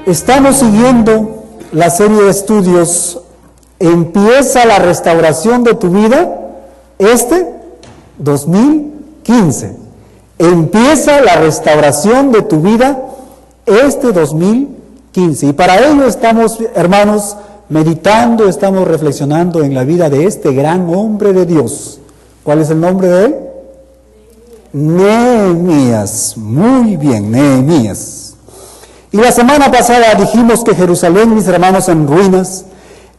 Estamos siguiendo la serie de estudios Empieza la restauración de tu vida, 2015. Empieza la restauración de tu vida, 2015. Y para ello estamos, hermanos, meditando, estamos reflexionando en la vida de este gran hombre de Dios. ¿Cuál es el nombre de él? Nehemías. Muy bien, Nehemías. Y la semana pasada dijimos que Jerusalén, mis hermanos, en ruinas,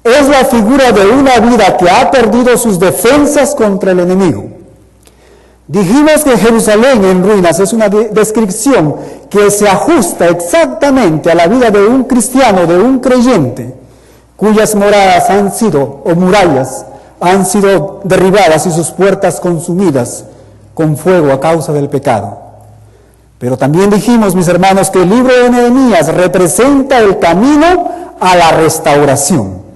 es la figura de una vida que ha perdido sus defensas contra el enemigo. Dijimos que Jerusalén en ruinas es una descripción que se ajusta exactamente a la vida de un cristiano, de un creyente, cuyas moradas han sido, o murallas, han sido derribadas y sus puertas consumidas con fuego a causa del pecado. Pero también dijimos, mis hermanos, que el libro de Nehemías representa el camino a la restauración.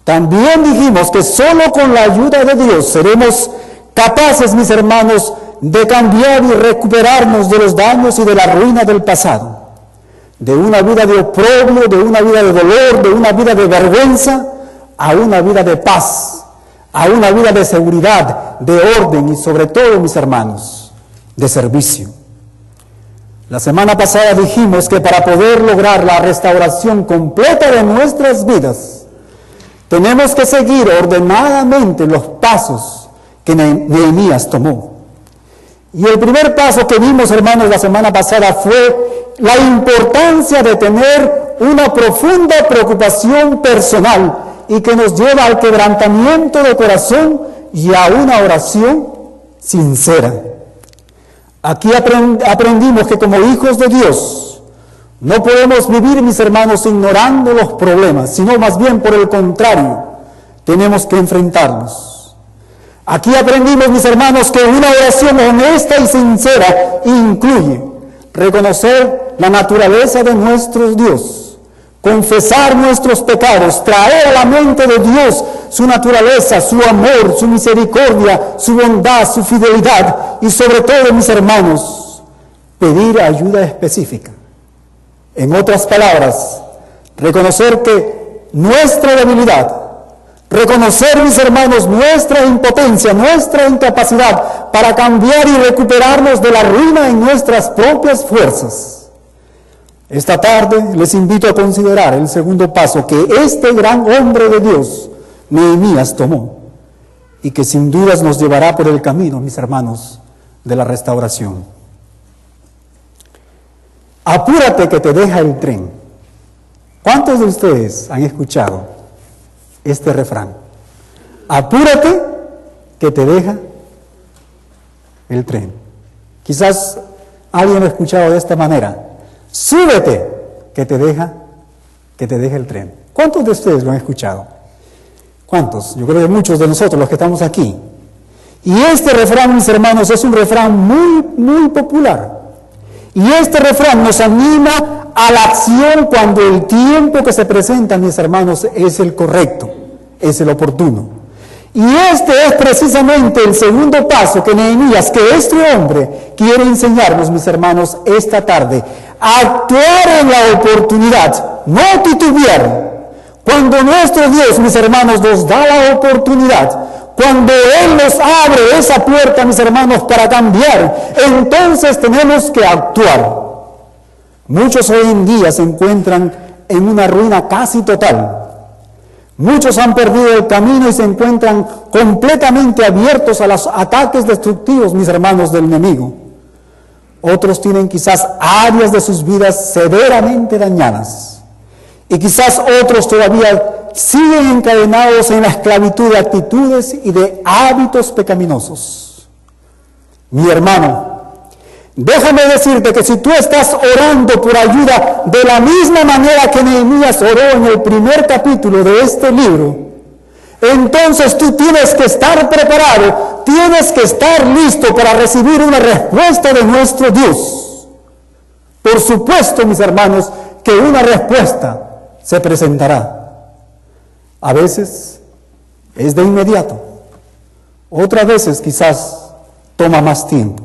También dijimos que solo con la ayuda de Dios seremos capaces, mis hermanos, de cambiar y recuperarnos de los daños y de la ruina del pasado, de una vida de oprobio, de una vida de dolor, de una vida de vergüenza, a una vida de paz, a una vida de seguridad, de orden y sobre todo, mis hermanos, de servicio. La semana pasada dijimos que para poder lograr la restauración completa de nuestras vidas, tenemos que seguir ordenadamente los pasos que Nehemías tomó. Y el primer paso que vimos, hermanos, la semana pasada fue la importancia de tener una profunda preocupación personal y que nos lleva al quebrantamiento de corazón y a una oración sincera. Aquí aprendimos que como hijos de Dios, no podemos vivir, mis hermanos, ignorando los problemas, sino más bien por el contrario, tenemos que enfrentarlos. Aquí aprendimos, mis hermanos, que una oración honesta y sincera incluye reconocer la naturaleza de nuestro Dios, confesar nuestros pecados, traer a la mente de Dios su naturaleza, su amor, su misericordia, su bondad, su fidelidad y sobre todo, mis hermanos, pedir ayuda específica. En otras palabras, reconocer que nuestra debilidad, reconocer, mis hermanos, nuestra impotencia, nuestra incapacidad para cambiar y recuperarnos de la ruina en nuestras propias fuerzas. Esta tarde les invito a considerar el segundo paso que este gran hombre de Dios, Nehemías, tomó y que sin dudas nos llevará por el camino, mis hermanos, de la restauración. Apúrate que te deja el tren. ¿Cuántos de ustedes han escuchado este refrán? Apúrate que te deja el tren. Quizás alguien lo ha escuchado de esta manera. Súbete que te deja el tren. ¿Cuántos de ustedes lo han escuchado? ¿Cuántos? Yo creo que muchos de nosotros los que estamos aquí. Y este refrán, mis hermanos, es un refrán muy popular. Y este refrán nos anima a la acción cuando el tiempo que se presenta, mis hermanos, es el correcto, es el oportuno. Y este es precisamente el segundo paso que Nehemías, que este hombre quiere enseñarnos, mis hermanos, esta tarde. Actuar en la oportunidad, no titubear. Cuando nuestro Dios, mis hermanos, nos da la oportunidad, cuando Él nos abre esa puerta, mis hermanos, para cambiar, entonces tenemos que actuar. Muchos hoy en día se encuentran en una ruina casi total. Muchos han perdido el camino y se encuentran completamente abiertos a los ataques destructivos, mis hermanos, del enemigo. Otros tienen quizás áreas de sus vidas severamente dañadas. Y quizás otros todavía siguen encadenados en la esclavitud de actitudes y de hábitos pecaminosos. Mi hermano, déjame decirte que si tú estás orando por ayuda de la misma manera que Nehemías oró en el primer capítulo de este libro, entonces tú tienes que estar preparado, tienes que estar listo para recibir una respuesta de nuestro Dios. Por supuesto, mis hermanos, que una respuesta se presentará. A veces es de inmediato, otras veces quizás toma más tiempo.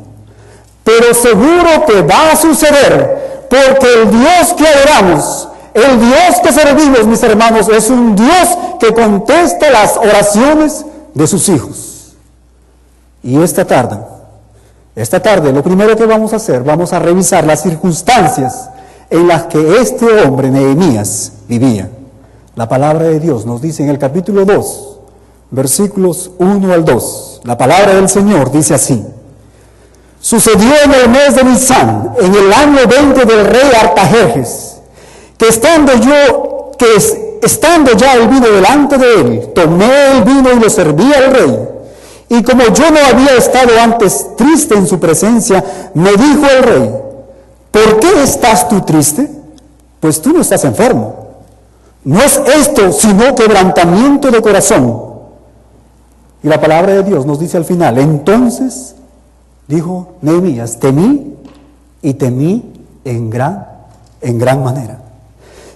Pero seguro que va a suceder, porque el Dios que adoramos El Dios que servimos, mis hermanos, es un Dios que contesta las oraciones de sus hijos. Y esta tarde, lo primero que vamos a hacer, vamos a revisar las circunstancias en las que este hombre, Nehemías, vivía. La palabra de Dios nos dice en el capítulo 2, versículos 1 al 2, la palabra del Señor dice así: sucedió en el mes de Nisán, en el año 20 del rey Artajerjes, que estando ya el vino delante de él, tomé el vino y lo serví al rey. Y como yo no había estado antes triste en su presencia, me dijo el rey: ¿por qué estás tú triste? Pues tú no estás enfermo. No es esto sino quebrantamiento de corazón. Y la palabra de Dios nos dice al final: entonces dijo Nehemías, temí en gran manera.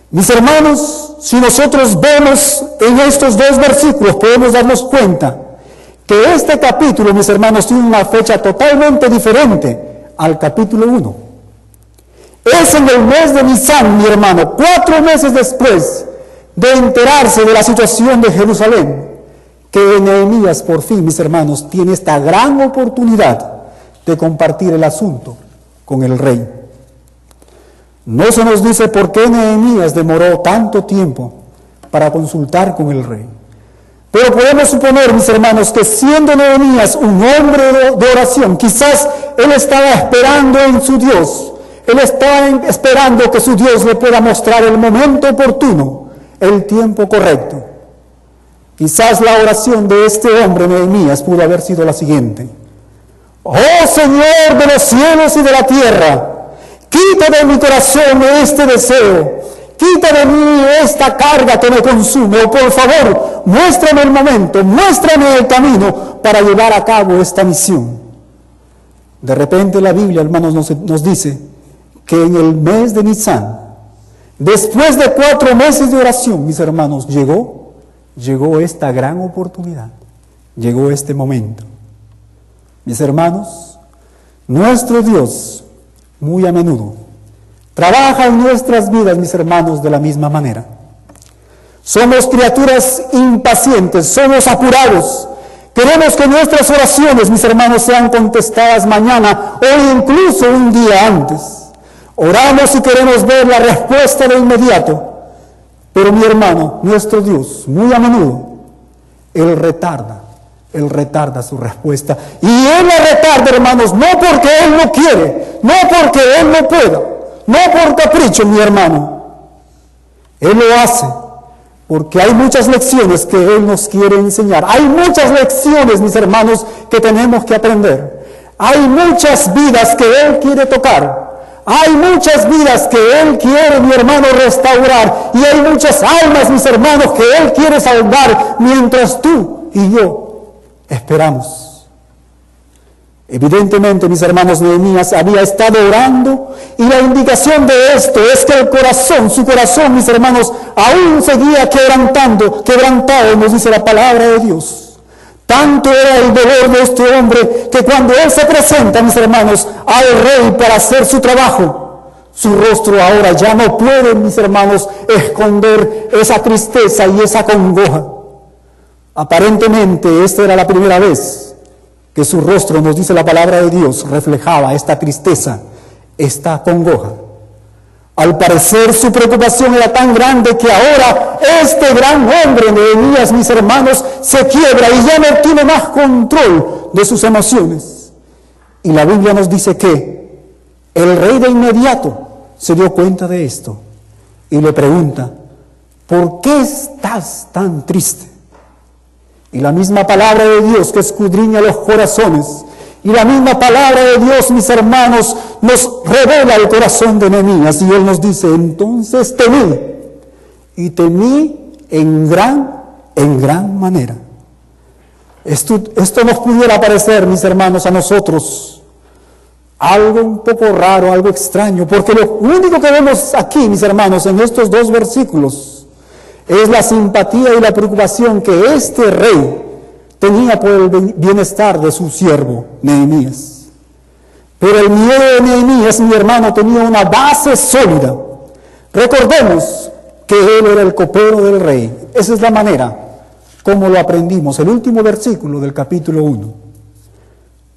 Mis hermanos, si nosotros vemos en estos dos versículos, podemos darnos cuenta que este capítulo, mis hermanos, tiene una fecha totalmente diferente al capítulo 1. Es en el mes de Nisán, mi hermano, 4 meses después de enterarse de la situación de Jerusalén, que Nehemías por fin, mis hermanos, tiene esta gran oportunidad de compartir el asunto con el rey. No se nos dice por qué Nehemías demoró tanto tiempo para consultar con el rey. Pero podemos suponer, mis hermanos, que siendo Nehemías un hombre de oración, quizás él estaba esperando en su Dios. Él estaba esperando que su Dios le pueda mostrar el momento oportuno, el tiempo correcto. Quizás la oración de este hombre, Nehemías, pudo haber sido la siguiente: oh Señor de los cielos y de la tierra, quita de mi corazón este deseo, quita de mí esta carga que me consume, o por favor, muéstrame el momento, muéstrame el camino para llevar a cabo esta misión. De repente la Biblia, hermanos, nos dice que en el mes de Nisán, después de 4 meses de oración, mis hermanos, llegó esta gran oportunidad, llegó este momento. Mis hermanos, nuestro Dios muy a menudo trabaja en nuestras vidas, mis hermanos, de la misma manera. Somos criaturas impacientes, somos apurados. Queremos que nuestras oraciones, mis hermanos, sean contestadas mañana o incluso un día antes. Oramos y queremos ver la respuesta de inmediato. Pero mi hermano, nuestro Dios, muy a menudo, Él retarda su respuesta. Y Él la retarda, hermanos, no porque Él no quiere, no porque Él no pueda, no por capricho, mi hermano. Él lo hace porque hay muchas lecciones que Él nos quiere enseñar. Hay muchas lecciones, mis hermanos, que tenemos que aprender. Hay muchas vidas que Él quiere tocar. Hay muchas vidas que Él quiere, mi hermano, restaurar. Y hay muchas almas, mis hermanos, que Él quiere salvar mientras tú y yo esperamos. Evidentemente, mis hermanos, Nehemías había estado orando y la indicación de esto es que su corazón, mis hermanos, aún seguía quebrantado, nos dice la palabra de Dios. Tanto era el dolor de este hombre que cuando él se presenta, mis hermanos, al rey para hacer su trabajo, su rostro ahora ya no puede, mis hermanos, esconder esa tristeza y esa congoja. Aparentemente, esta era la primera vez que su rostro, nos dice la palabra de Dios, reflejaba esta tristeza, esta congoja. Al parecer su preocupación era tan grande que ahora este gran hombre, Nehemías, mis hermanos, se quiebra y ya no tiene más control de sus emociones. Y la Biblia nos dice que el rey de inmediato se dio cuenta de esto y le pregunta: ¿por qué estás tan triste? Y la misma palabra de Dios que escudriña los corazones, y la misma palabra de Dios, mis hermanos, nos revela el corazón de Nehemías, y él nos dice: entonces temí, y temí en gran manera. Esto nos pudiera parecer, mis hermanos, a nosotros algo un poco raro, algo extraño, porque lo único que vemos aquí, mis hermanos, en estos 2 versículos, es la simpatía y la preocupación que este rey tenía por el bienestar de su siervo, Nehemías. Pero el miedo de Nehemías, mi hermano, tenía una base sólida. Recordemos que él era el copero del rey. Esa es la manera como lo aprendimos, el último versículo del capítulo 1.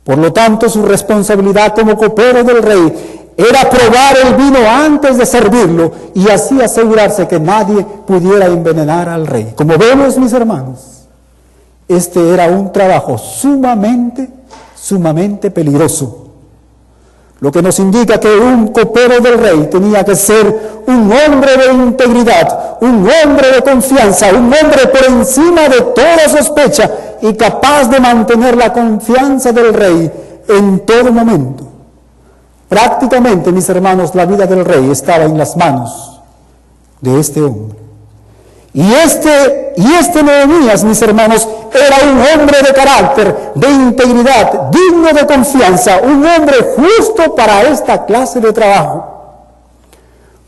Por lo tanto, su responsabilidad como copero del rey era probar el vino antes de servirlo y así asegurarse que nadie pudiera envenenar al rey. Como vemos, mis hermanos, este era un trabajo sumamente peligroso. Lo que nos indica que un copero del rey tenía que ser un hombre de integridad, un hombre de confianza, un hombre por encima de toda sospecha y capaz de mantener la confianza del rey en todo momento. Prácticamente, mis hermanos, la vida del rey estaba en las manos de este hombre. Y este Nehemías, mis hermanos, era un hombre de carácter, de integridad, digno de confianza, un hombre justo para esta clase de trabajo.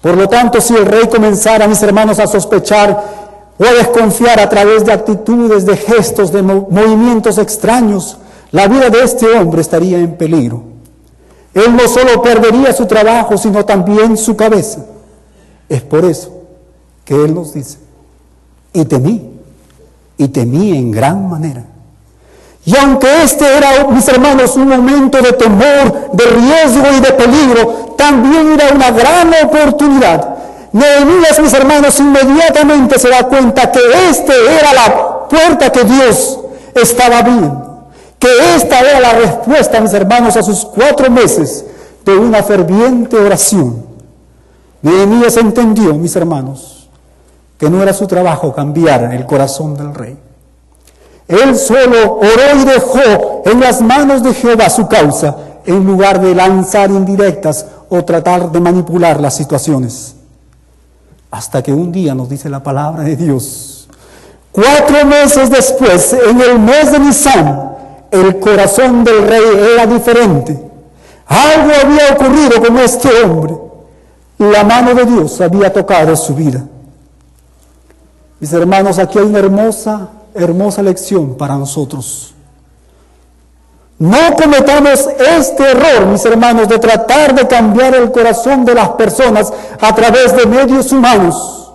Por lo tanto, si el rey comenzara, mis hermanos, a sospechar o a desconfiar a través de actitudes, de gestos, de movimientos extraños, la vida de este hombre estaría en peligro. Él no solo perdería su trabajo, sino también su cabeza. Es por eso que él nos dice: y temí en gran manera. Y aunque este era, mis hermanos, un momento de temor, de riesgo y de peligro, también era una gran oportunidad. Nehemías, mis hermanos, inmediatamente se da cuenta que esta era la puerta que Dios estaba abriendo, que esta era la respuesta, mis hermanos, a sus 4 meses de una ferviente oración. Nehemías entendió, mis hermanos, que no era su trabajo cambiar el corazón del rey. Él solo oró y dejó en las manos de Jehová su causa, en lugar de lanzar indirectas o tratar de manipular las situaciones. Hasta que un día, nos dice la palabra de Dios, 4 meses después, en el mes de Nisan, el corazón del rey era diferente. Algo había ocurrido con este hombre. La mano de Dios había tocado su vida. Mis hermanos, aquí hay una hermosa lección para nosotros. No cometamos este error, mis hermanos, de tratar de cambiar el corazón de las personas a través de medios humanos.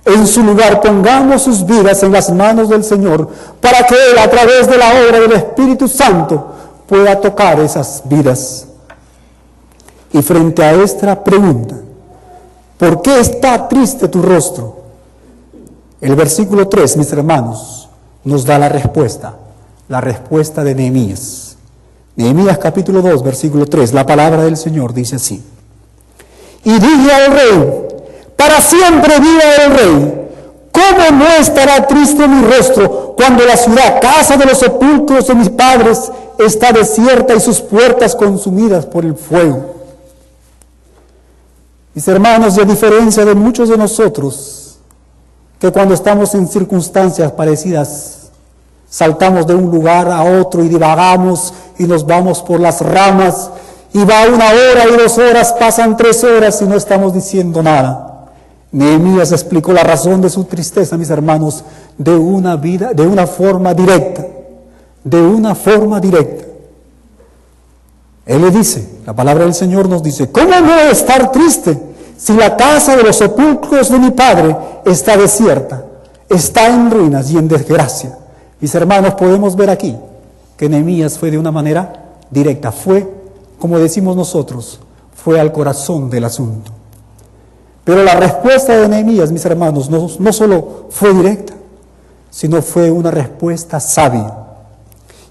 En su lugar, pongamos sus vidas en las manos del Señor, para que Él, a través de la obra del Espíritu Santo, pueda tocar esas vidas. Y frente a esta pregunta, ¿por qué está triste tu rostro? El versículo 3, mis hermanos, nos da la respuesta de Nehemías. Nehemías capítulo 2, versículo 3, la palabra del Señor dice así: y dije al rey, para siempre viva el rey, ¿cómo no estará triste mi rostro cuando la ciudad, casa de los sepulcros de mis padres, está desierta y sus puertas consumidas por el fuego? Mis hermanos, y a diferencia de muchos de nosotros, que cuando estamos en circunstancias parecidas, saltamos de un lugar a otro y divagamos y nos vamos por las ramas, y va 1 hora y 2 horas, pasan 3 horas y no estamos diciendo nada. Nehemías explicó la razón de su tristeza, mis hermanos, de una forma directa. Él le dice, la palabra del Señor nos dice: ¿cómo no estar triste si la casa de los sepulcros de mi padre está desierta, está en ruinas y en desgracia? Mis hermanos, podemos ver aquí que Nehemías fue de una manera directa, fue, como decimos nosotros, fue al corazón del asunto. Pero la respuesta de Nehemías, mis hermanos, no solo fue directa, sino fue una respuesta sabia.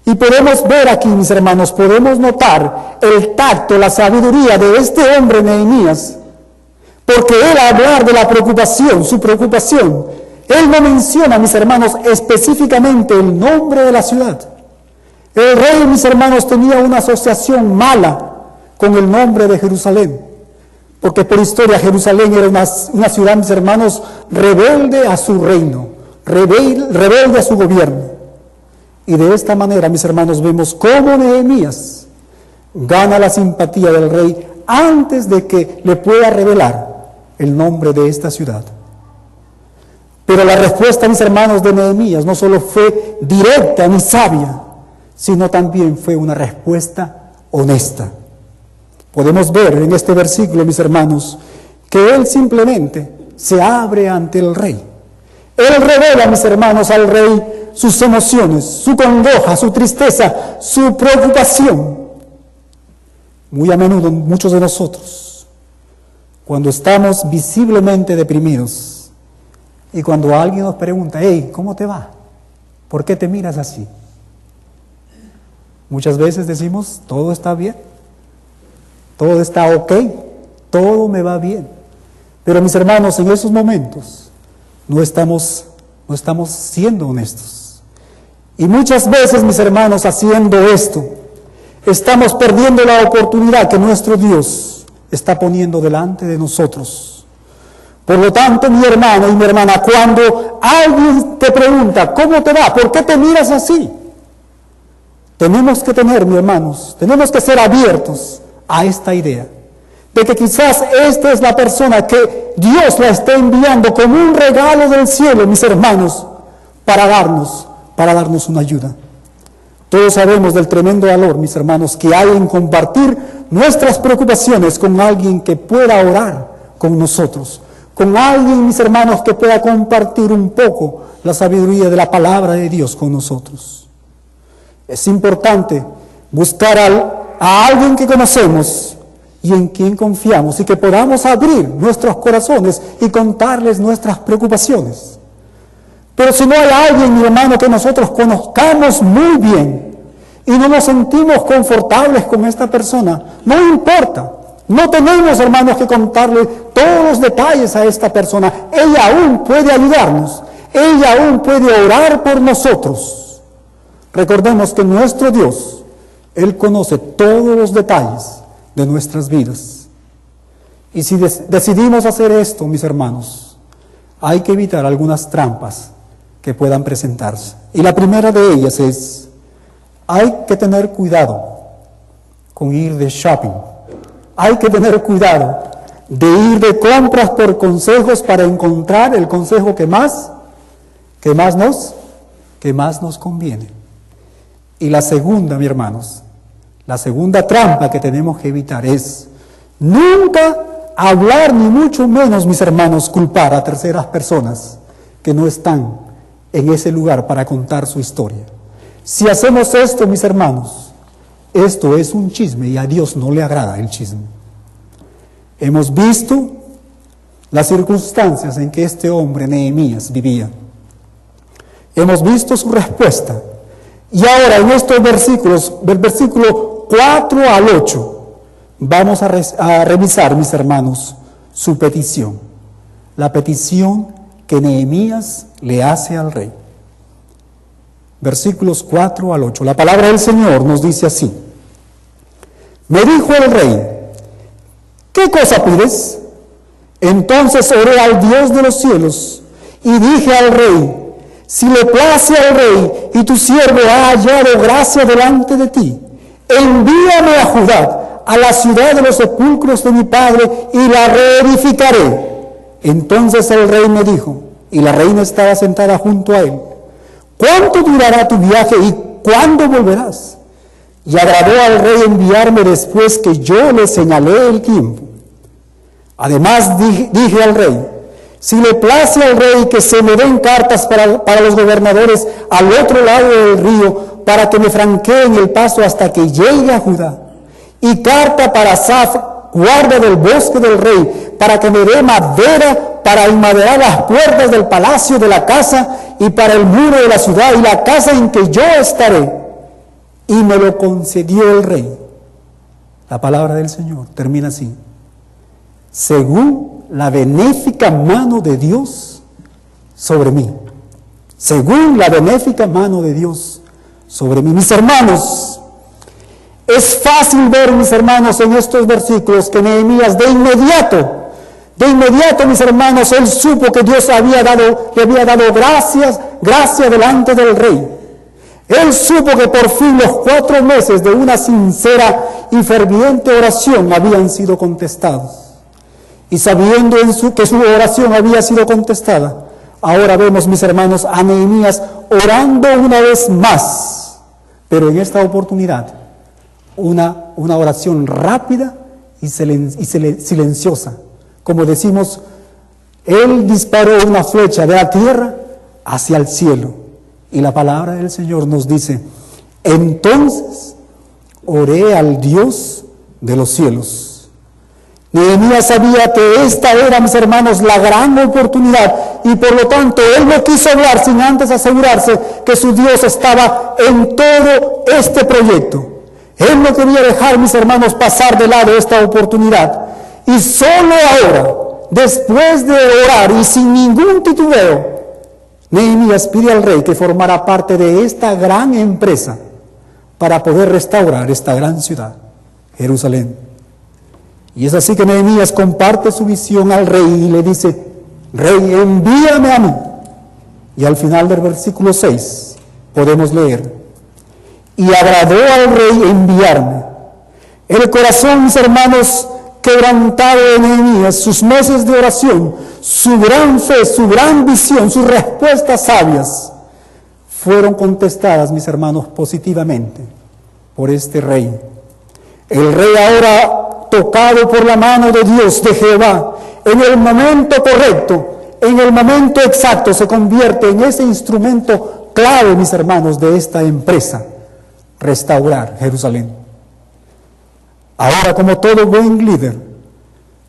Y podemos ver aquí, mis hermanos, podemos notar el tacto, la sabiduría de este hombre Nehemías, porque él, al hablar de la preocupación, su preocupación, él no menciona, mis hermanos, específicamente el nombre de la ciudad. El rey, mis hermanos, tenía una asociación mala con el nombre de Jerusalén, porque por historia Jerusalén era una ciudad, mis hermanos, rebelde a su reino, rebelde a su gobierno. Y de esta manera, mis hermanos, vemos cómo Nehemías gana la simpatía del rey antes de que le pueda revelar el nombre de esta ciudad. Pero la respuesta, mis hermanos, de Nehemías no solo fue directa ni sabia, sino también fue una respuesta honesta. Podemos ver en este versículo, mis hermanos, que él simplemente se abre ante el rey. Él revela, mis hermanos, al rey sus emociones, su congoja, su tristeza, su preocupación. Muy a menudo, muchos de nosotros, cuando estamos visiblemente deprimidos y cuando alguien nos pregunta, hey, ¿cómo te va? ¿Por qué te miras así? Muchas veces decimos, todo está bien, todo está ok, todo me va bien. Pero mis hermanos, en esos momentos no estamos siendo honestos. Y muchas veces, mis hermanos, haciendo esto, estamos perdiendo la oportunidad que nuestro Dios está poniendo delante de nosotros. Por lo tanto, mi hermano y mi hermana, cuando alguien te pregunta, ¿cómo te va? ¿Por qué te miras así? Tenemos que tener, mis hermanos, tenemos que ser abiertos a esta idea de que quizás esta es la persona que Dios la está enviando como un regalo del cielo, mis hermanos, para darnos una ayuda. Todos sabemos del tremendo valor, mis hermanos, que hay en compartir nuestras preocupaciones con alguien que pueda orar con nosotros, con alguien, mis hermanos, que pueda compartir un poco la sabiduría de la palabra de Dios con nosotros. Es importante buscar a alguien que conocemos y en quien confiamos y que podamos abrir nuestros corazones y contarles nuestras preocupaciones. Pero si no hay alguien, mi hermano, que nosotros conozcamos muy bien y no nos sentimos confortables con esta persona, no importa. No tenemos, hermanos, que contarle todos los detalles a esta persona. Ella aún puede ayudarnos. Ella aún puede orar por nosotros. Recordemos que nuestro Dios, Él conoce todos los detalles de nuestras vidas. Y si decidimos hacer esto, mis hermanos, hay que evitar algunas trampas que puedan presentarse. Y la primera de ellas es, hay que tener cuidado con ir de shopping. Hay que tener cuidado de ir de compras por consejos para encontrar el consejo que más nos conviene. Y la segunda, mis hermanos, la segunda trampa que tenemos que evitar es nunca hablar, ni mucho menos, mis hermanos, culpar a terceras personas que no están en ese lugar para contar su historia. Si hacemos esto, mis hermanos, esto es un chisme y a Dios no le agrada el chisme. Hemos visto las circunstancias en que este hombre, Nehemías, vivía. Hemos visto su respuesta. Y ahora en estos versículos, del versículo 4 al 8, vamos a revisar, mis hermanos, su petición. La petición que Nehemías le hace al rey. Versículos 4 al 8. La palabra del Señor nos dice así. Me dijo el rey, ¿qué cosa pides? Entonces oré al Dios de los cielos y dije al rey, si le place al rey y tu siervo ha hallado gracia delante de ti, envíame a Judá, a la ciudad de los sepulcros de mi padre, y la reedificaré. Entonces el rey me dijo, y la reina estaba sentada junto a él, ¿cuánto durará tu viaje y cuándo volverás? Y agradó al rey enviarme después que yo le señalé el tiempo. Además dije al rey, si le place al rey que se me den cartas para los gobernadores al otro lado del río, para que me franqueen el paso hasta que llegue a Judá, y carta para Asaf, guarda del bosque del rey, para que me dé madera para enmaderar las puertas del palacio de la casa y para el muro de la ciudad y la casa en que yo estaré. Y me lo concedió el rey. La palabra del Señor termina así. Según la benéfica mano de Dios sobre mí. Según la benéfica mano de Dios sobre mí. Mis hermanos, es fácil ver, mis hermanos, en estos versículos que Nehemías de inmediato, mis hermanos, él supo que Dios le había dado gracia delante del rey. Él supo que por fin los 4 meses de una sincera y ferviente oración habían sido contestados. Y sabiendo que su oración había sido contestada, ahora vemos, mis hermanos, a Nehemías orando una vez más, pero en esta oportunidad una oración rápida y silenciosa, como decimos, él disparó una flecha de la tierra hacia el cielo. Y la palabra del Señor nos dice, entonces oré al Dios de los cielos. Nehemías sabía que esta era, mis hermanos, la gran oportunidad, y por lo tanto él no quiso hablar sin antes asegurarse que su Dios estaba en todo este proyecto. Él no quería dejar, mis hermanos, pasar de lado esta oportunidad. Y solo ahora, después de orar y sin ningún titubeo, Nehemías pide al rey que formara parte de esta gran empresa para poder restaurar esta gran ciudad, Jerusalén. Y es así que Nehemías comparte su visión al rey y le dice, rey, envíame a mí. Y al final del versículo 6 podemos leer, y agradó al rey enviarme. El corazón, mis hermanos, quebrantado de Nehemías, sus meses de oración, su gran fe, su gran visión, sus respuestas sabias, fueron contestadas, mis hermanos, positivamente por este rey. El rey ahora, tocado por la mano de Dios, de Jehová, en el momento correcto, en el momento exacto, se convierte en ese instrumento clave, mis hermanos, de esta empresa, restaurar Jerusalén. Ahora, como todo buen líder,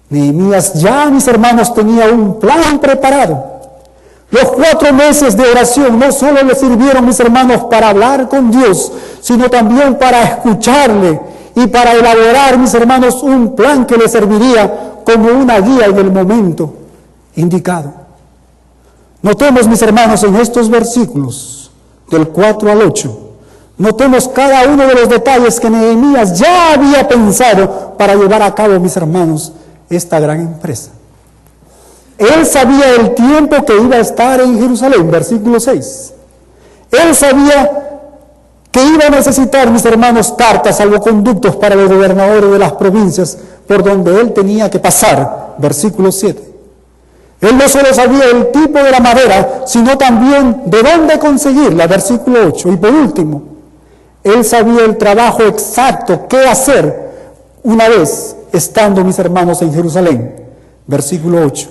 Nehemías ya, mis hermanos, tenía un plan preparado. Los 4 meses de oración no solo le sirvieron, mis hermanos, para hablar con Dios, sino también para escucharle y para elaborar, mis hermanos, un plan que le serviría como una guía en el momento indicado. Notemos, mis hermanos, en estos versículos del 4 al 8, notemos cada uno de los detalles que Nehemías ya había pensado para llevar a cabo, mis hermanos, esta gran empresa. Él sabía el tiempo que iba a estar en Jerusalén, versículo 6. Él sabía que iba a necesitar, mis hermanos, cartas, salvoconductos para los gobernadores de las provincias por donde él tenía que pasar, versículo 7. Él no solo sabía el tipo de la madera, sino también de dónde conseguirla, versículo 8. Y por último, él sabía el trabajo exacto, qué hacer una vez estando, mis hermanos, en Jerusalén, versículo 8.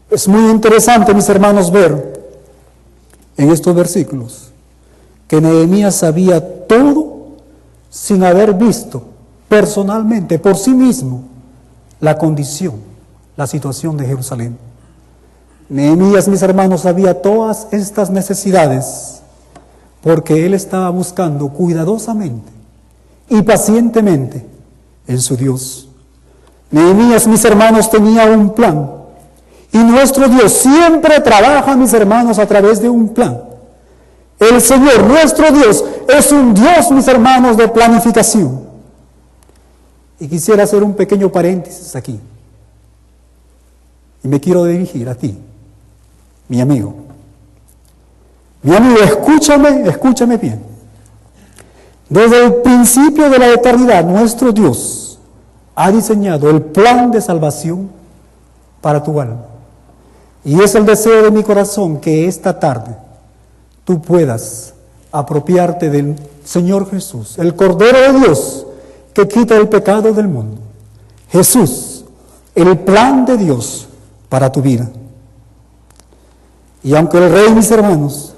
Es muy interesante, mis hermanos, ver en estos versículos que Nehemías sabía todo sin haber visto personalmente, por sí mismo, la condición, la situación de Jerusalén. Nehemías, mis hermanos, sabía todas estas necesidades porque él estaba buscando cuidadosamente y pacientemente en su Dios. Nehemías, mis hermanos, tenía un plan, y nuestro Dios siempre trabaja, mis hermanos, a través de un plan. El Señor, nuestro Dios, es un Dios, mis hermanos, de planificación. Y quisiera hacer un pequeño paréntesis aquí. Y me quiero dirigir a ti, mi amigo. Mi amigo, escúchame bien. Desde el principio de la eternidad, nuestro Dios ha diseñado el plan de salvación para tu alma. Y es el deseo de mi corazón que esta tarde tú puedas apropiarte del Señor Jesús, el Cordero de Dios que quita el pecado del mundo. Jesús, el plan de Dios para tu vida. Y aunque el rey, mis hermanos,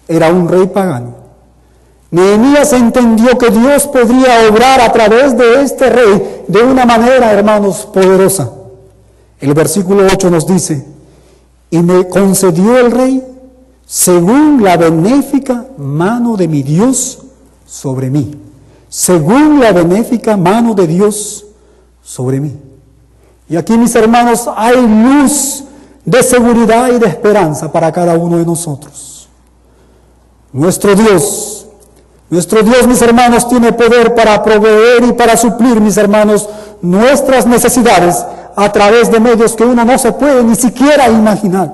era un rey pagano, Nehemías entendió que Dios podría obrar a través de este rey de una manera, hermanos, poderosa. El versículo 8 nos dice, y me concedió el rey según la benéfica mano de mi Dios sobre mí. Según la benéfica mano de Dios sobre mí. Y aquí, mis hermanos, hay luz de seguridad y de esperanza para cada uno de nosotros. Nuestro Dios, mis hermanos, tiene poder para proveer y para suplir, mis hermanos, nuestras necesidades a través de medios que uno no se puede ni siquiera imaginar.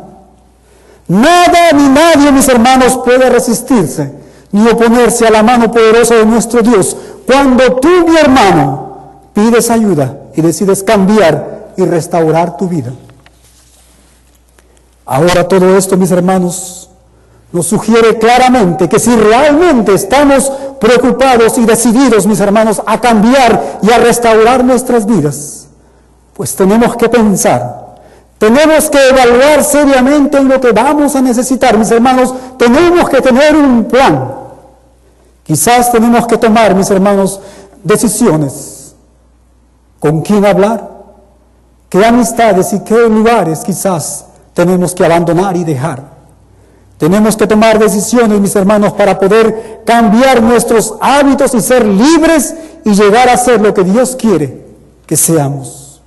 Nada ni nadie, mis hermanos, puede resistirse ni oponerse a la mano poderosa de nuestro Dios cuando tú, mi hermano, pides ayuda y decides cambiar y restaurar tu vida. Ahora todo esto, mis hermanos, nos sugiere claramente que si realmente estamos preocupados y decididos, mis hermanos, a cambiar y a restaurar nuestras vidas, Pues tenemos que pensar, tenemos que evaluar seriamente en lo que vamos a necesitar, mis hermanos. Tenemos que tener un plan. Quizás tenemos que tomar, mis hermanos, decisiones. ¿Con quién hablar? ¿Qué amistades y qué lugares quizás tenemos que abandonar y dejar? Tenemos que tomar decisiones, mis hermanos, para poder cambiar nuestros hábitos y ser libres y llegar a ser lo que Dios quiere que seamos.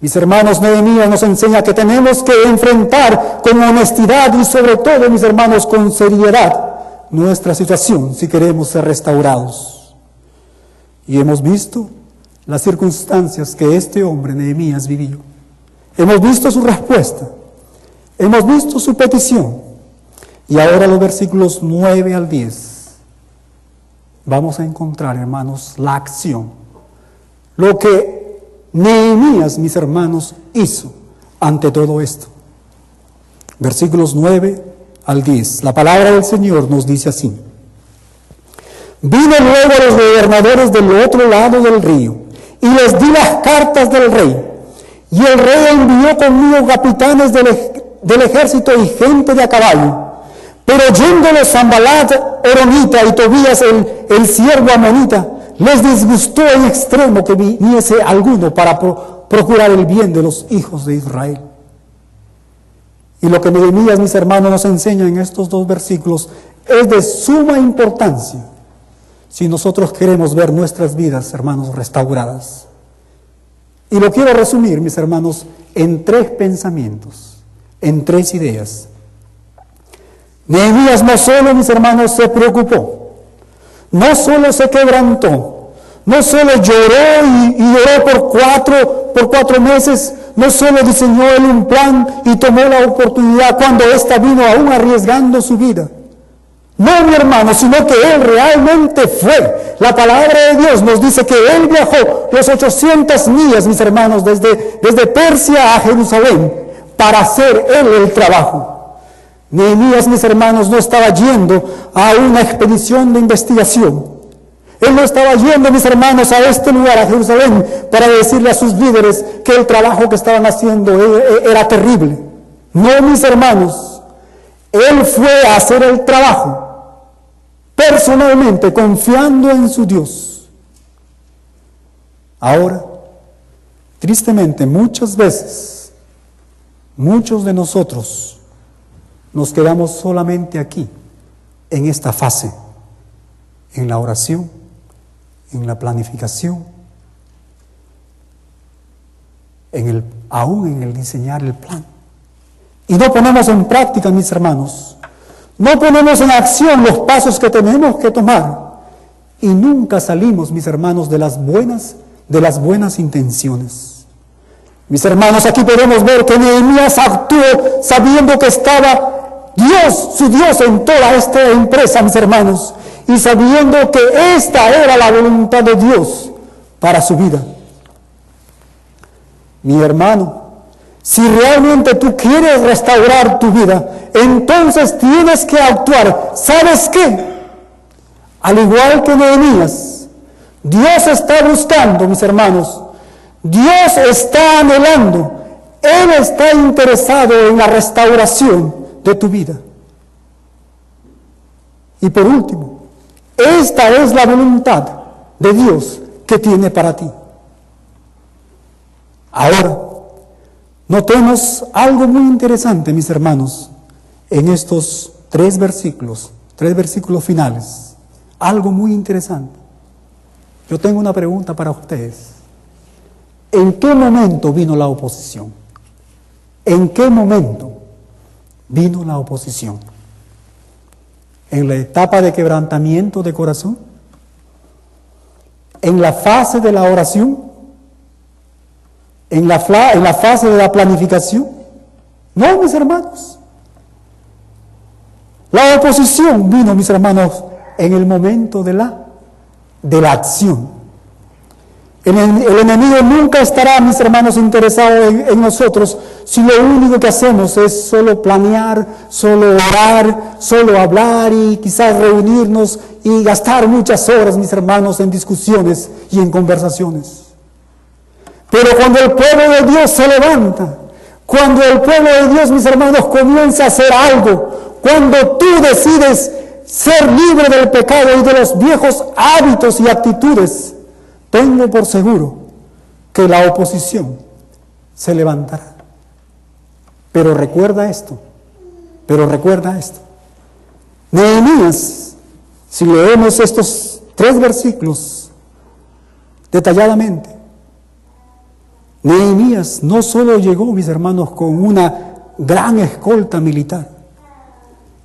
Mis hermanos, Nehemías nos enseña que tenemos que enfrentar con honestidad y sobre todo, mis hermanos, con seriedad nuestra situación si queremos ser restaurados. Y hemos visto las circunstancias que este hombre, Nehemías, vivió. Hemos visto su respuesta, hemos visto su petición. Y ahora los versículos 9 al 10 vamos a encontrar, hermanos, la acción. Lo que Nehemías, mis hermanos, hizo ante todo esto. Versículos 9 al 10. La palabra del Señor nos dice así: vine luego a los gobernadores del otro lado del río y les di las cartas del rey. Y el rey envió conmigo capitanes del ejército y gente de a caballo. Pero oyéndolo Sanbalat Horonita y Tobías el siervo amonita, les disgustó en extremo que viniese alguno para procurar el bien de los hijos de Israel. Y lo que Nehemías, mis hermanos, nos enseña en estos dos versículos es de suma importancia si nosotros queremos ver nuestras vidas, hermanos, restauradas. Y lo quiero resumir, mis hermanos, en 3 pensamientos, en 3 ideas. Nehemías no solo, mis hermanos, se preocupó, no solo se quebrantó, no solo lloró y lloró por cuatro meses, no solo diseñó él un plan y tomó la oportunidad cuando ésta vino aún arriesgando su vida. No, mi hermano, sino que él realmente fue. La palabra de Dios nos dice que él viajó los 800 millas, mis hermanos, desde Persia a Jerusalén para hacer él el trabajo. Nehemías, mis hermanos, no estaba yendo a una expedición de investigación. Él no estaba yendo, mis hermanos, a este lugar, a Jerusalén, para decirle a sus líderes que el trabajo que estaban haciendo era terrible. No, mis hermanos, él fue a hacer el trabajo personalmente, confiando en su Dios. Ahora, tristemente, muchas veces, muchos de nosotros nos quedamos solamente aquí, en esta fase, en la oración, en la planificación, aún en el diseñar el plan. Y no ponemos en práctica, mis hermanos, no ponemos en acción los pasos que tenemos que tomar. Y nunca salimos, mis hermanos, de las buenas intenciones. Mis hermanos, aquí podemos ver que Nehemías actuó sabiendo que estaba Dios, su Dios, en toda esta empresa, mis hermanos, y sabiendo que esta era la voluntad de Dios para su vida. Mi hermano, si realmente tú quieres restaurar tu vida, entonces tienes que actuar. ¿Sabes qué? Al igual que Nehemías, Dios está buscando, mis hermanos, Dios está anhelando, Él está interesado en la restauración de tu vida. Y por último, esta es la voluntad de Dios que tiene para ti. Ahora, notemos algo muy interesante, mis hermanos, en estos 3 versículos finales. Algo muy interesante. Yo tengo una pregunta para ustedes. ¿En qué momento vino la oposición? ¿En qué momento vino la oposición? ¿En la etapa de quebrantamiento de corazón? ¿En la fase de la oración? ¿En la fase de la planificación? No, mis hermanos. La oposición vino, mis hermanos, en el momento de la acción. El enemigo nunca estará, mis hermanos, interesado en nosotros si lo único que hacemos es solo planear, solo orar, solo hablar y quizás reunirnos y gastar muchas horas, mis hermanos, en discusiones y en conversaciones. Pero cuando el pueblo de Dios se levanta, cuando el pueblo de Dios, mis hermanos, comienza a hacer algo, cuando tú decides ser libre del pecado y de los viejos hábitos y actitudes, tengo por seguro que la oposición se levantará. Pero recuerda esto, Nehemías, si leemos estos 3 versículos detalladamente, Nehemías no solo llegó, mis hermanos, con una gran escolta militar,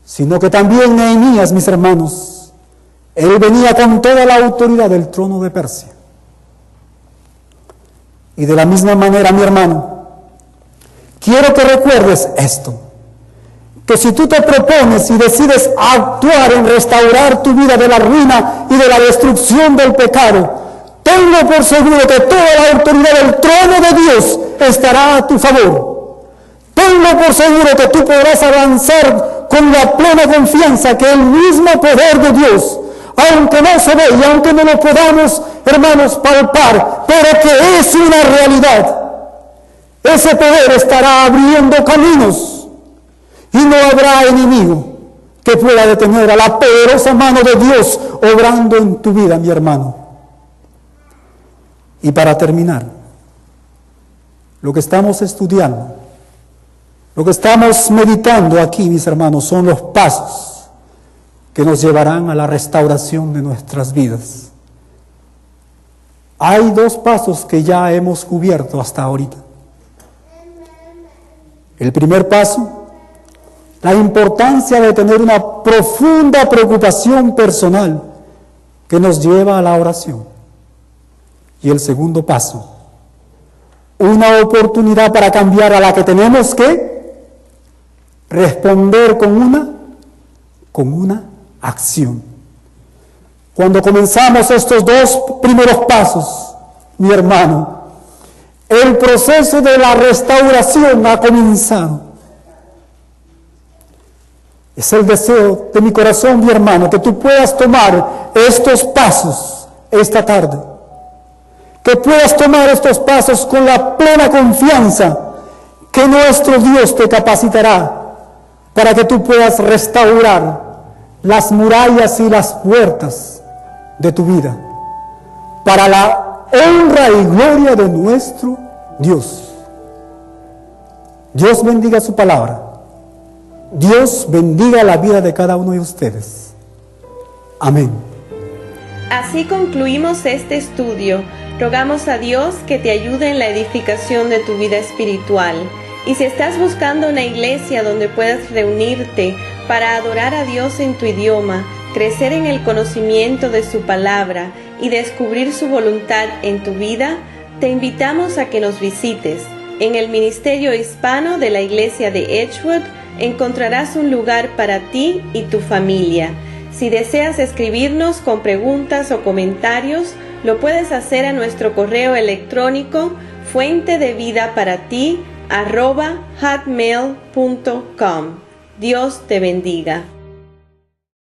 sino que también Nehemías, mis hermanos, él venía con toda la autoridad del trono de Persia. Y de la misma manera, mi hermano, quiero que recuerdes esto, que si tú te propones y decides actuar en restaurar tu vida de la ruina y de la destrucción del pecado, tengo por seguro que toda la autoridad del trono de Dios estará a tu favor. Tengo por seguro que tú podrás avanzar con la plena confianza que el mismo poder de Dios, aunque no se ve y aunque no lo podamos, hermanos, palpar, pero que es una realidad, ese poder estará abriendo caminos y no habrá enemigo que pueda detener a la poderosa mano de Dios obrando en tu vida, mi hermano. Y para terminar, lo que estamos estudiando, lo que estamos meditando aquí, mis hermanos, son los pasos que nos llevarán a la restauración de nuestras vidas. Hay 2 pasos que ya hemos cubierto hasta ahorita. El primer paso, la importancia de tener una profunda preocupación personal que nos lleva a la oración. Y el segundo paso, una oportunidad para cambiar a la que tenemos que responder con una acción. Cuando comenzamos estos 2 primeros pasos, mi hermano, el proceso de la restauración ha comenzado. Es el deseo de mi corazón, mi hermano, que tú puedas tomar estos pasos esta tarde. Que puedas tomar estos pasos con la plena confianza que nuestro Dios te capacitará para que tú puedas restaurar las murallas y las puertas de tu vida para la honra y gloria de nuestro Dios. Dios bendiga su palabra. Dios bendiga la vida de cada uno de ustedes. Amén. Así concluimos este estudio. Rogamos a Dios que te ayude en la edificación de tu vida espiritual. Y si estás buscando una iglesia donde puedas reunirte para adorar a Dios en tu idioma, crecer en el conocimiento de su palabra y descubrir su voluntad en tu vida, te invitamos a que nos visites. En el Ministerio Hispano de la Iglesia de Edgewood encontrarás un lugar para ti y tu familia. Si deseas escribirnos con preguntas o comentarios, lo puedes hacer a nuestro correo electrónico fuentedevidaparati@hotmail.com. Dios te bendiga.